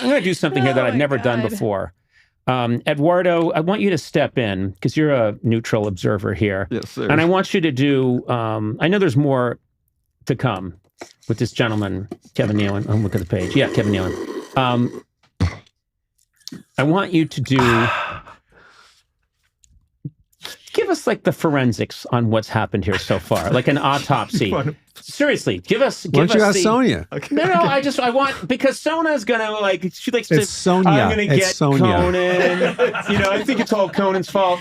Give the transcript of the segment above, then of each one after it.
going to do something here that I've never done before. Eduardo, I want you to step in because you're a neutral observer here. Yes, sir. And I want you to do, I know there's more to come with this gentleman, Kevin Nealon. Oh, look at the page. Yeah, Kevin Nealon. I want you to do, give us like the forensics on what's happened here so far, like an autopsy. Seriously, give us. Why don't you ask Sonia? Okay. No, I want, because Sona's gonna she likes to. It's Sonia. I'm gonna get Sonia. Conan. I think it's all Conan's fault.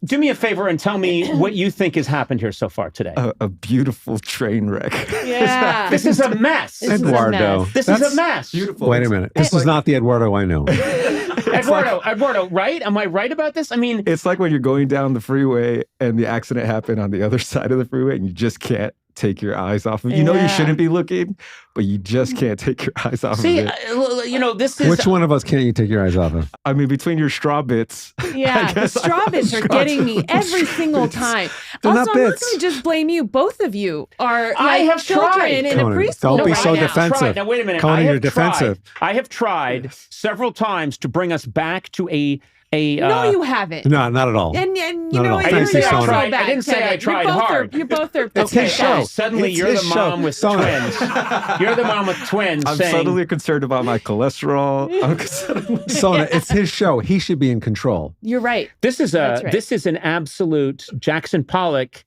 Do me a favor and tell me what you think has happened here so far today. A beautiful train wreck. Yeah. This is a mess. Eduardo. This is a mess. Beautiful. Wait a minute. This is not the Eduardo I know. Eduardo, right? Am I right about this? I mean, it's like when you're going down the freeway and the accident happened on the other side of the freeway and you just can't take your eyes off of it. You know you shouldn't be looking, but you just can't take your eyes off of it. This is... Which one of us can't you take your eyes off of? I mean, between your straw bits. Yeah, the straw bits are getting me every single time. They're also, not I'm not bits. going to just blame you. Both of you are I have children tried. in a Conan, preschool don't be right so now. defensive. Now, wait a minute. Conan, you're defensive. I have tried several times to bring us back to a no, you haven't. No, not at all. And you Not at know all. what? Thank You're you, not Sonia. so bad, I didn't say I Kevin. tried hard. You both are. It's his show. Suddenly, It's you're his the mom show. with Sonia. twins. You're the mom with twins. I'm saying, suddenly concerned about my cholesterol. Sonia, it's his show. He should be in control. You're right. This is That's right. This is an absolute Jackson Pollock.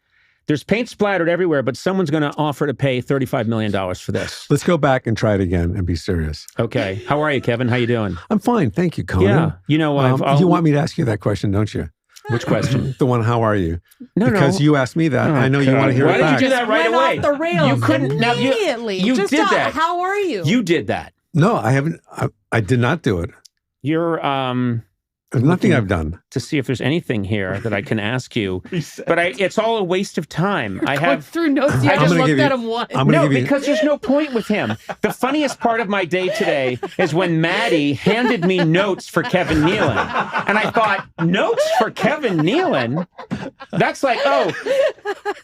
There's paint splattered everywhere, but someone's going to offer to pay $35 million for this. Let's go back and try it again and be serious. Okay. How are you, Kevin? How you doing? I'm fine. Thank you, Conan. Yeah. You know, you want me to ask you that question, don't you? Which question? The one, how are you? No, because you asked me that. I know you want to hear Why it did back. you do that right Went away? off the rails You couldn't. Now, immediately. you Just did that. How are you? You did that. No, I haven't. I did not do it. You're There's nothing I've done. to see if there's anything here that I can ask you, but it's all a waste of time. I Going have through notes. You I'm just gonna looked give at you- him once. I'm gonna No, give you. because there's no point with him. The funniest part of my day today is when Maddie handed me notes for Kevin Nealon. And I thought, notes for Kevin Nealon? That's like, oh,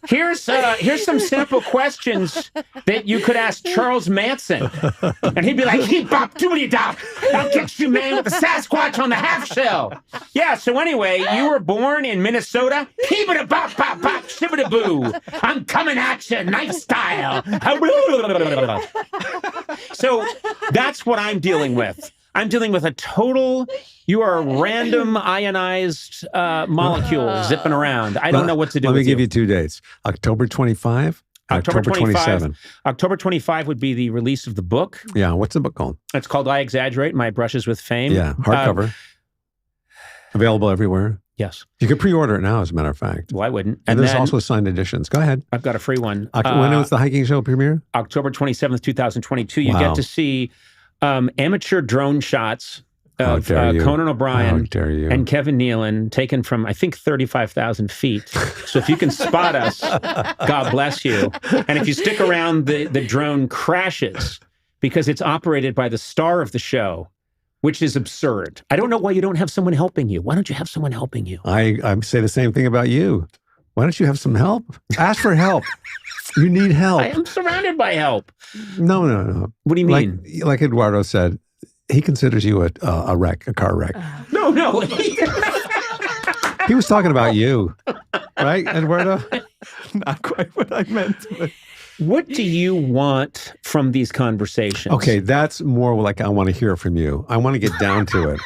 here's some sample questions that you could ask Charles Manson. And he'd be like, "He bop doody dop. I'll get you, man, with the Sasquatch on the half shell." Yeah, so anyway, you were born in Minnesota. Heebada bop bop bop shibbada boo. I'm coming at you, knife style. So that's what I'm dealing with. I'm dealing with a total, you are a random ionized molecule zipping around. I don't know what to do Let with me give you 2 dates. October 25, October 27. October 25 would be the release of the book. Yeah, what's the book called? It's called I Exaggerate, My Brushes with Fame. Yeah, hardcover. Available everywhere. Yes. You can pre-order it now, as a matter of fact. Well, I wouldn't. And there's then also signed editions. Go ahead. I've got a free one. When was the hiking show premiere? October 27th, 2022. You Wow. get to see amateur drone shots How of dare you. Conan How O'Brien dare you. and Kevin Nealon taken from, I think, 35,000 feet. So if you can spot us, God bless you. And if you stick around, the drone crashes because it's operated by the star of the show, which is absurd. I don't know why you don't have someone helping you. Why don't you have someone helping you? I say the same thing about you. Why don't you have some help? Ask for help. You need help. I am surrounded by help. No. What do you mean? Like Eduardo said, he considers you a wreck, a car wreck. No. He was talking about you, right, Eduardo? Not quite what I meant. But What do you want from these conversations? Okay, that's more like I want to hear from you. I want to get down to it.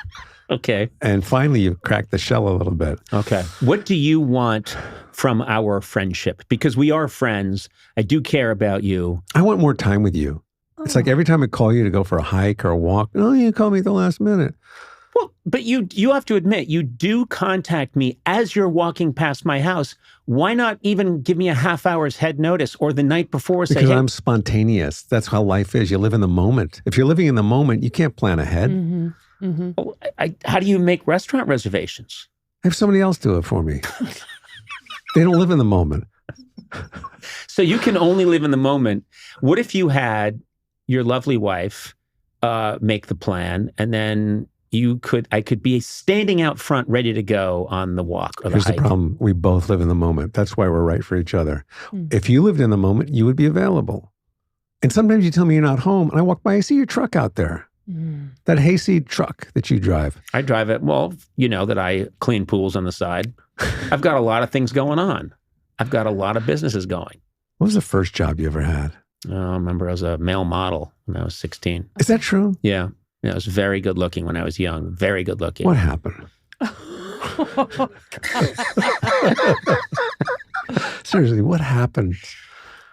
Okay. And finally, you've cracked the shell a little bit. Okay. What do you want from our friendship? Because we are friends. I do care about you. I want more time with you. It's like every time I call you to go for a hike or a walk, oh, you call me at the last minute. Well, but you have to admit, you do contact me as you're walking past my house. Why not even give me a half hour's head notice or the night before? Say, Because hey, I'm spontaneous. That's how life is. You live in the moment. If you're living in the moment, you can't plan ahead. how do you make restaurant reservations? Have somebody else do it for me. They don't live in the moment. So you can only live in the moment. What if you had your lovely wife make the plan, and then I could be standing out front ready to go on the walk or the Here's hike. the problem. We both live in the moment. That's why we're right for each other. If you lived in the moment, you would be available. And sometimes you tell me you're not home, and I walk by, I see your truck out there. That hayseed truck that you drive. I drive it. Well, you know that I clean pools on the side. I've got a lot of things going on. I've got a lot of businesses going. What was the first job you ever had? I remember I was a male model when I was 16. Is that true? Yeah. I was very good looking when I was young. Very good looking. What happened? Seriously, what happened?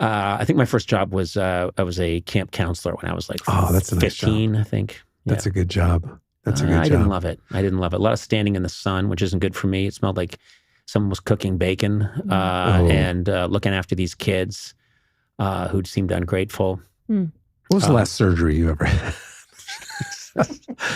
I think my first job was I was a camp counselor when I was like that's a nice 15, job. I think. That's a good job. That's a good job. I didn't love it. I didn't love it. A lot of standing in the sun, which isn't good for me. It smelled like someone was cooking bacon and looking after these kids who seemed ungrateful. What was the last surgery you ever had?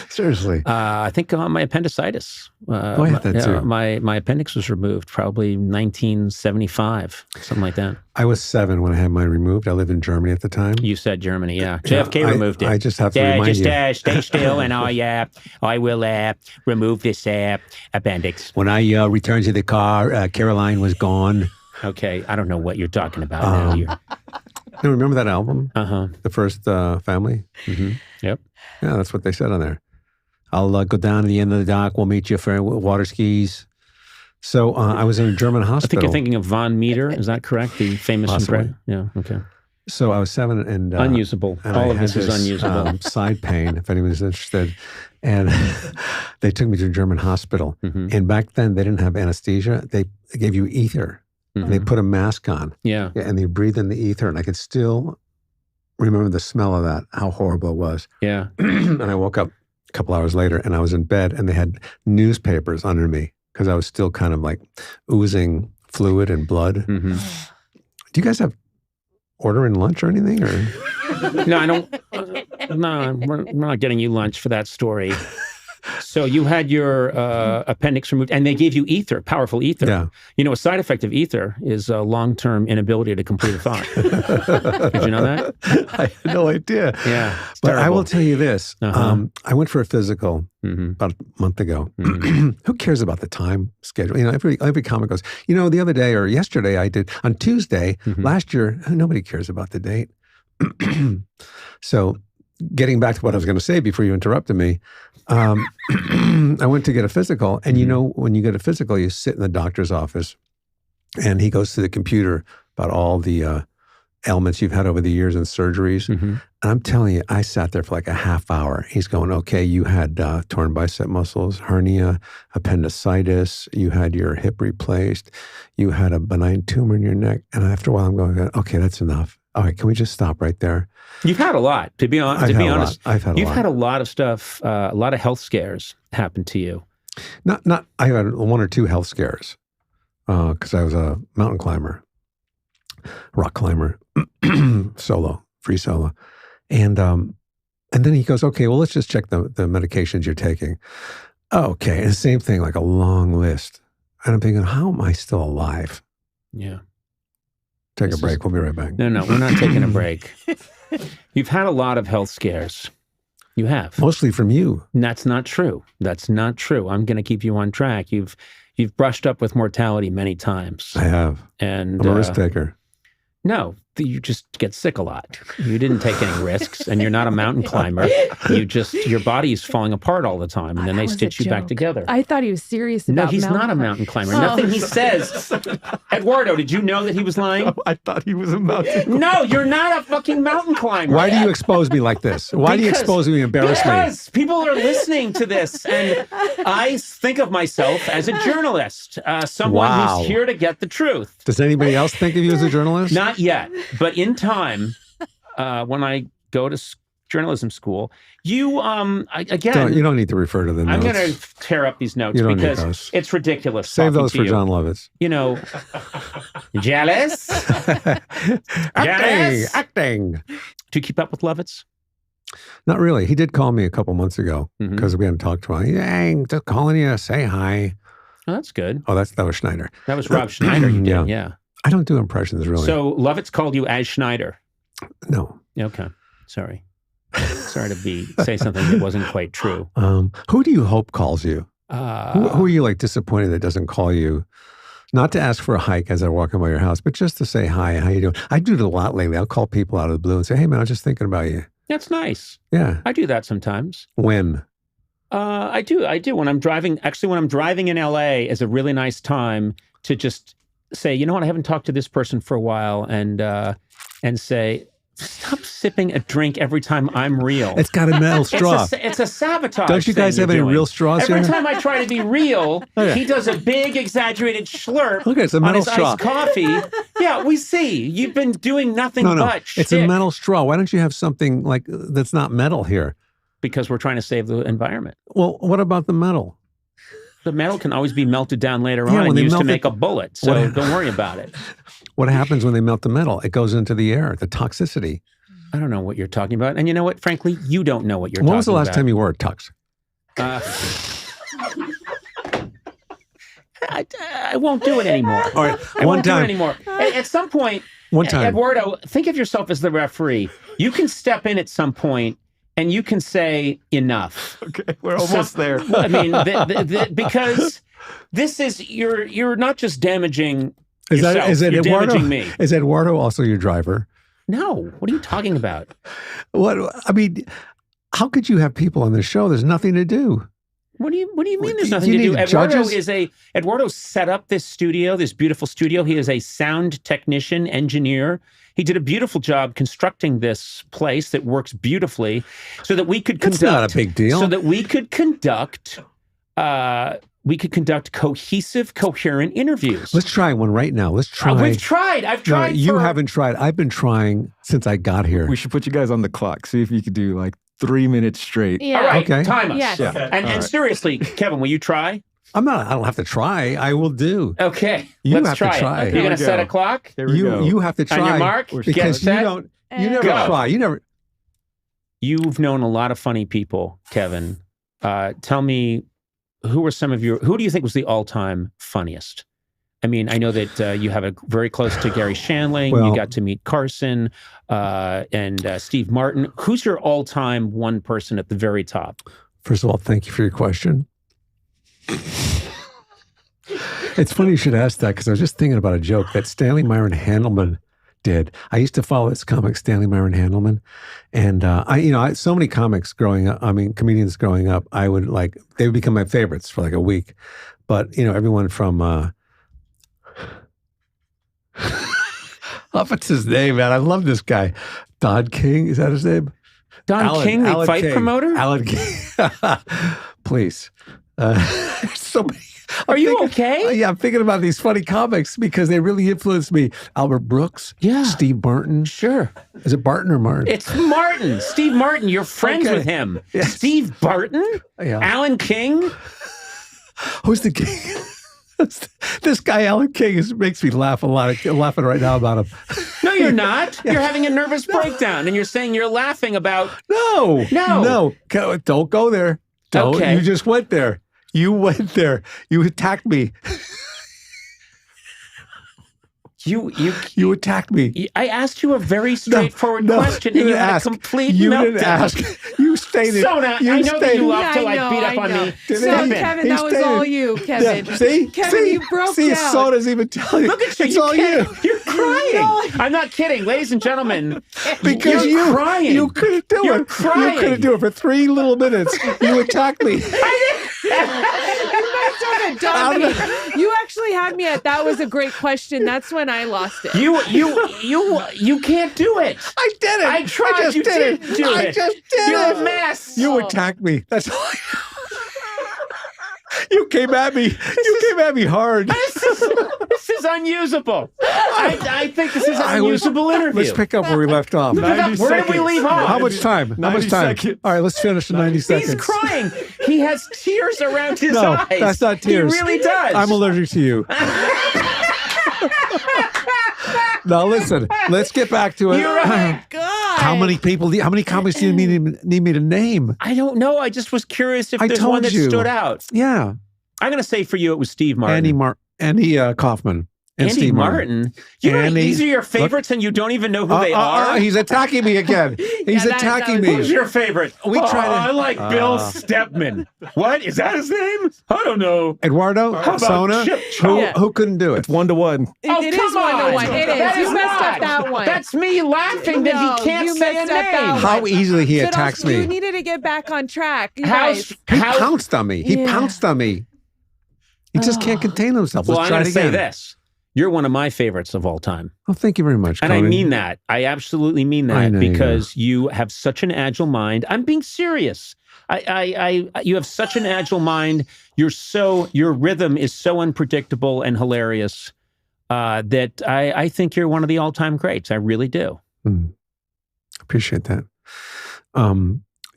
Seriously. I think my appendicitis. I had that too. My appendix was removed probably 1975, something like that. I was 7 when I had mine removed. I lived in Germany at the time. You said Germany, yeah. JFK removed it. I just have to remind you. Stay still and I will remove this appendix. When I returned to the car, Caroline was gone. Okay, I don't know what you're talking about now. You remember that album? Uh-huh. The First Family? Mm-hmm. Yep. Yeah, that's what they said on there. I'll go down to the end of the dock. We'll meet you for water skis. So I was in a German hospital. I think you're thinking of Von Meter. Is that correct? The famous... Yeah, okay. So I was 7 and... unusable. And all of this is unusable. Side pain, if anyone's interested. And they took me to a German hospital. Mm-hmm. And back then, they didn't have anesthesia. They gave you ether. And they put a mask on. Yeah. And they breathe in the ether. And I could still remember the smell of that, how horrible it was. Yeah. And I woke up a couple hours later and I was in bed and they had newspapers under me because I was still kind of like oozing fluid and blood. Mm-hmm. Do you guys have ordering lunch or anything? Or No, I don't. No, we're not getting you lunch for that story. So you had your appendix removed, and they gave you ether, powerful ether. Yeah. You know, a side effect of ether is a long-term inability to complete a thought. Did you know that? I had no idea. Yeah. But I will tell you this. I went for a physical Mm-hmm. about a month ago. Who cares about the time schedule? You know, every comic goes, you know, the other day or yesterday I did, on Tuesday, last year, nobody cares about the date. So getting back to what I was going to say before you interrupted me, I went to get a physical. And you know, when you get a physical, you sit in the doctor's office and he goes to the computer about all the ailments you've had over the years and surgeries. And I'm telling you, I sat there for like a half hour. He's going, okay, you had torn bicep muscles, hernia, appendicitis, you had your hip replaced, you had a benign tumor in your neck. And after a while, I'm going, okay, that's enough. All right, can we just stop right there? You've had a lot, to be honest. I've had a lot. You've had a lot of stuff, a lot of health scares happen to you. I had 1 or 2 health scares because I was a mountain climber, rock climber, free solo. And then he goes, okay, well, let's just check the medications you're taking. Okay, and the same thing, like a long list. And I'm thinking, how am I still alive? Yeah. Take a break. We'll be right back. No, we're not taking a break. You've had a lot of health scares. You have. Mostly from you. And that's not true. That's not true. I'm going to keep you on track. You've brushed up with mortality many times. I have. And I'm a risk taker. No, you just get sick a lot. You didn't take any risks, and you're not a mountain climber. Your body is falling apart all the time, and then they stitch you back together. I thought he was serious about No, he's not a mountain climber. Nothing he says. Eduardo, did you know that he was lying? I thought he was a mountain climber. No, you're not a fucking mountain climber. Why do you expose me like this? Why do you expose me and embarrass me? Because people are listening to this, and I think of myself as a journalist, someone who's here to get the truth. Does anybody else think of you as a journalist? Not yet, but in time, when I go to journalism school, you don't need to refer to the notes. I'm going to tear up these notes because it's ridiculous. Save those for John Lovitz. You know, jealous? Acting. Do you keep up with Lovitz? Not really. He did call me a couple months ago because we hadn't talked to him. Hey, just calling you to say hi. Oh, that's good. Oh, that was Schneider. That was Rob Schneider. You did, yeah. I don't do impressions, really. So Lovitz called you as Schneider? No. Okay. Sorry to say something that wasn't quite true. Who do you hope calls you? Who are you like disappointed that doesn't call you? Not to ask for a hike as I walk by your house, but just to say hi, how you doing? I do it a lot lately. I'll call people out of the blue and say, hey man, I was just thinking about you. That's nice. Yeah. I do that sometimes. When? I do. When I'm driving, when I'm driving in LA is a really nice time to just say, you know what, I haven't talked to this person for a while, and say, stop sipping a drink every time I'm real. It's got a metal straw. It's a sabotage. Don't you guys have any real straws Every here? time I try to be real, Okay. he does a big exaggerated slurp Look, it's a on metal his straw. iced coffee. Yeah, we see. You've been doing nothing No, but it's shtick a metal straw. Why don't you have something like that's not metal here? because we're trying to save the environment. Well, what about the metal? The metal can always be melted down later Yeah, on when and they used to melt make it- a bullet. So What- don't worry about it. What happens when they melt the metal? It goes into the air, the toxicity. I don't know what you're talking about. And you know what? Frankly, you don't know what you're When talking was the last about. time you wore a tux? I won't do it anymore. All right, I one won't do it time. anymore. At some point, One time. Eduardo, think of yourself as the referee. You can step in at some point and you can say enough. Okay, we're almost there. I mean, because this is you're not just damaging Is yourself. that is it you're Eduardo? damaging me. Is Eduardo also your driver? No, what are you talking about? What I mean, how could you have people on the show? There's nothing to do. What do you mean? Well, There's do nothing you to do. need Eduardo judges? Eduardo set up this studio, this beautiful studio. He is a sound technician, engineer. He did a beautiful job constructing this place that works beautifully, so that we could That's conduct. not a big deal. So that we could conduct. Cohesive, coherent interviews. Let's try one right now. Let's try. We've tried. I've No, tried. you haven't tried. I've been trying since I got here. We should put you guys on the clock. See if you could do like 3 minutes straight. Yeah. All right, Okay. time us. Yes. Yeah. And All right. seriously, Kevin, will you try? I don't have to try. I will do. Okay, You let's have to try try. it. Here You're we going to go. set a clock? Here we go. You have to try. On your mark, We're get because you set. don't. You never Go. try. You never. You've known a lot of funny people, Kevin. Tell me, who do you think was the all-time funniest? I mean, I know that you have a very close to Gary Shandling. Well- You got to meet Carson and Steve Martin. Who's your all-time one person at the very top? First of all, thank you for your question. It's funny you should ask that because I was just thinking about a joke that Stanley Myron Handelman did. I used to follow this comic, Stanley Myron Handelman, and I so many comics growing up. I mean, comedians growing up. I would they would become my favorites for like a week. But everyone from what's his name, man? I love this guy. Don King, is that his name? Don King, the fight King. promoter? Alan King. Please. So many. Are you okay? Yeah, I'm thinking about these funny comics because they really influenced me. Albert Brooks. Yeah. Steve Barton. Sure. Is it Barton or Martin? It's Martin. Steve Martin. You're friends Okay. with him. Yes. Steve Barton? Yeah. Alan King? Who's the king? This guy, Alan King, makes me laugh a lot. I'm laughing right now about him. No, you're not. You're having a nervous breakdown and you're saying you're laughing about. No. Don't go there. Don't. Okay. You just went there. You went there. You attacked me. You attacked me. I asked you a very straightforward No, question you and you didn't had ask. a complete You meltdown. didn't ask. You stated. Sona, you I know that you love Yeah, to I know, beat up I on know. me. Did So, he? Kevin, He that was stated- all you, Kevin. Yeah, see? Kevin, see? you broke see, down. Soda's even telling you. Look at you. It's You all can't- you. You're crying. I'm not kidding. Ladies and gentlemen, Because you're you crying. You couldn't do You're it. crying. You couldn't do it for 3 little minutes. You attacked me. You actually had me at that was a great question. That's when I lost it. You can't do it. I did it. I tried. I just You did didn't do I it. just did You're it. a mess. You attacked me. That's all I know. You came at me. You came at me hard. This is unusable. I think this is an unusable interview. Let's pick up where we left off. 90 Where did we leave off? How much time? How 90 much time? seconds. All right, let's finish in 90 seconds. He's crying. He has tears around his No, eyes. that's not tears. He really does. I'm allergic to you. Now listen, let's get back to it. You're right. God. How many comics do you need me to name? I don't know. I just was curious if I there's told one that you. stood out. Yeah. I'm going to say for you it was Steve Martin. Andy Kaufman. And Andy Steve Martin. You know, Andy- these are your favorites and you don't even know who they are? He's attacking me again. He's that attacking was- me. Who's your favorite? We try to- I like Bill Stepman. What? Is that his name? I don't know. Eduardo, about Sona, Chip who, Chop? who couldn't do it? It's 1-to-1. It is come 1-to-1. on. It is. That You messed not. up that one. That's me laughing that No, he can't you say a messed up that name. one. How easily he Fiddles, attacks You me. needed to get back on track. You How's, guys. He how, pounced on me. He Yeah. pounced on me. He just can't contain himself. well, Let's I'm try going it to say again. this. You're one of my favorites of all time. Oh, thank you very much, And I Conan. mean that. I absolutely mean I that know you because you have such an agile mind. I'm being serious. You have such an agile mind. Your rhythm is so unpredictable and hilarious that I think you're one of the all-time greats. I really do. Appreciate that.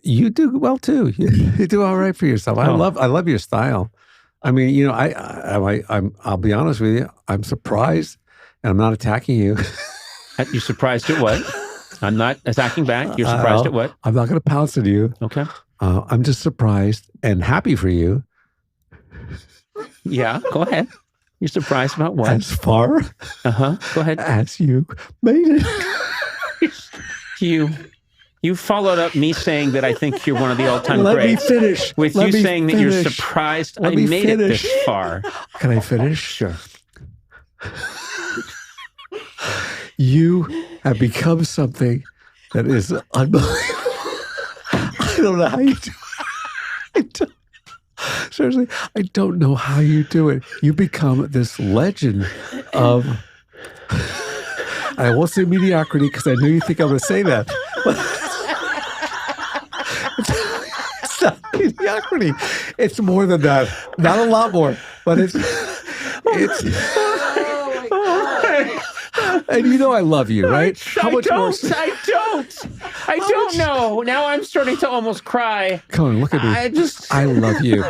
You do well too. You do all right for yourself. I love your style. I mean, you know, I'll be honest with you. I'm surprised, and I'm not attacking you. You're surprised at what? I'm not attacking back. You're surprised at what? I'm not going to pounce at you. Okay. I'm just surprised and happy for you. Yeah, go ahead. You're surprised about what? As far Go ahead. as you made it. You followed up me saying that I think you're one of the all-time Let me greats. finish. With Let you me saying that you're finish. surprised Let I me made it finish. this far. Can I finish? Sure. You have become something that is unbelievable. I don't know how you do it. Seriously, I don't know how you do it. You become this legend of, I won't say mediocrity because I know you think I'm going to say that. It's not mediocrity. It's more than that. Not a lot more, but it's. And you know I love you, right? I don't know. Now I'm starting to almost cry. Conan, look at me. I love you.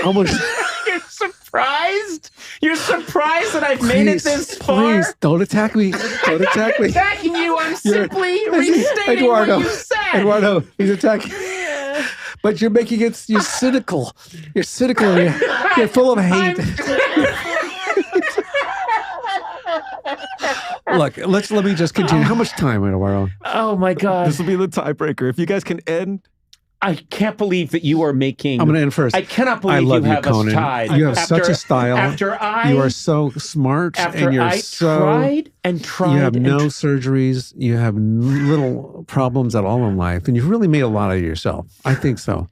How much? You're surprised? You're surprised that I've made it this far? Please, don't attack me. Don't attack me. Attacking you. I'm simply restating Eduardo, what you said. Eduardo, he's attacking. But you're making it. You're cynical. You're cynical. You're full of hate. Look, let me just continue. How much time, Eduardo? Oh my God. This will be the tiebreaker. If you guys can end, I can't believe that you are making. I'm going to end first. I cannot I believe love you you, have Conan. us tied. You have such a style. You are so smart, After and you're I so. tried and tried. You have and no surgeries. You have little problems at all in life, and you've really made a lot of yourself. I think so.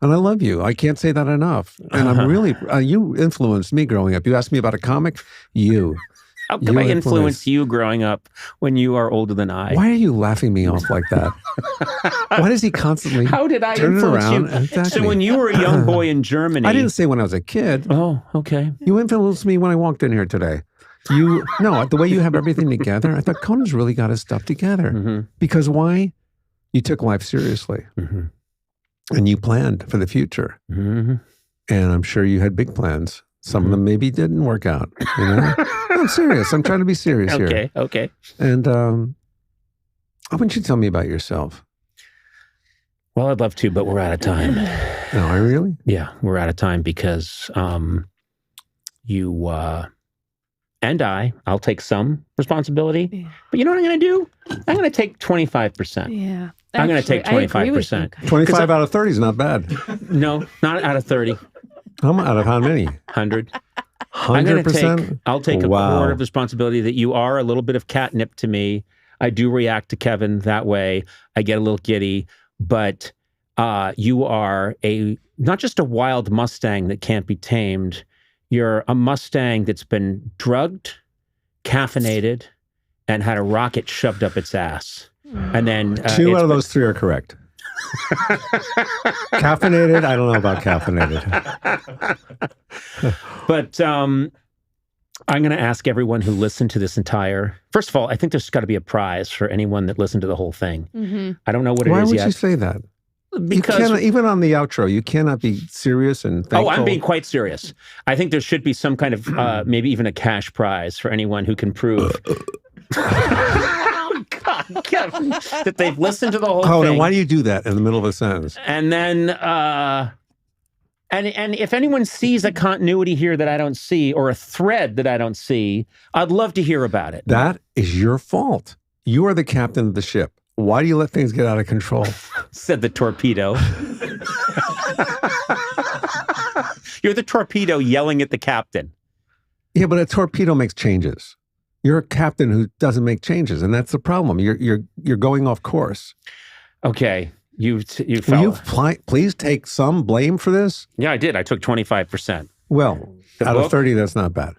And I love you. I can't say that enough. And I'm really, you influenced me growing up. You asked me about a comic? How come I influenced you growing up when you are older than I? Why are you laughing me off like that? Why does he constantly How did I turn it influence around you? and attack So me? when you were a young boy in Germany. I didn't say when I was a kid. Oh, okay. You influenced me when I walked in here today. No, the way you have everything together, I thought Conan's really got his stuff together. Mm-hmm. Because why? You took life seriously. Mm-hmm. And you planned for the future. Mm-hmm. And I'm sure you had big plans. Some of them maybe didn't work out. You know? I'm serious. I'm trying to be serious here. Okay. And I want you to tell me about yourself. Well, I'd love to, but we're out of time. No, I really? Yeah, we're out of time because you and I'll take some responsibility. Yeah. But you know what I'm going to do? I'm going to take 25%. Yeah. I'm going to take Actually, I agree with 25%. you. 25 out of 30 is not bad. No, not out of 30. How out of how many? 100. I'm going to 100%? I'll take a Wow. quarter of responsibility that you are a little bit of catnip to me. I do react to Kevin that way. I get a little giddy, but you are not just a wild Mustang that can't be tamed. You're a Mustang that's been drugged, caffeinated, and had a rocket shoved up its ass. And then Two out of those three are correct. Caffeinated? I don't know about caffeinated. But I'm going to ask everyone who listened to this entire. First of all, I think there's got to be a prize for anyone that listened to the whole thing. Mm-hmm. I don't know what it Why is would yet. you say that? Because you cannot, even on the outro, you cannot be serious and thankful. I'm being quite serious. I think there should be some kind of maybe even a cash prize for anyone who can prove. Oh, God, Kevin, that they've listened to the whole Oh, thing. then why do you do that in the middle of a sentence? And then And if anyone sees a continuity here that I don't see or a thread that I don't see, I'd love to hear about it. That is your fault. You are the captain of the ship. Why do you let things get out of control? Said the torpedo. You're the torpedo yelling at the captain. Yeah, but a torpedo makes changes. You're a captain who doesn't make changes, and that's the problem. You're going off course. Okay. You Will you please take some blame for this? Yeah, I did. I took 25%. Well, out of 30, that's not bad.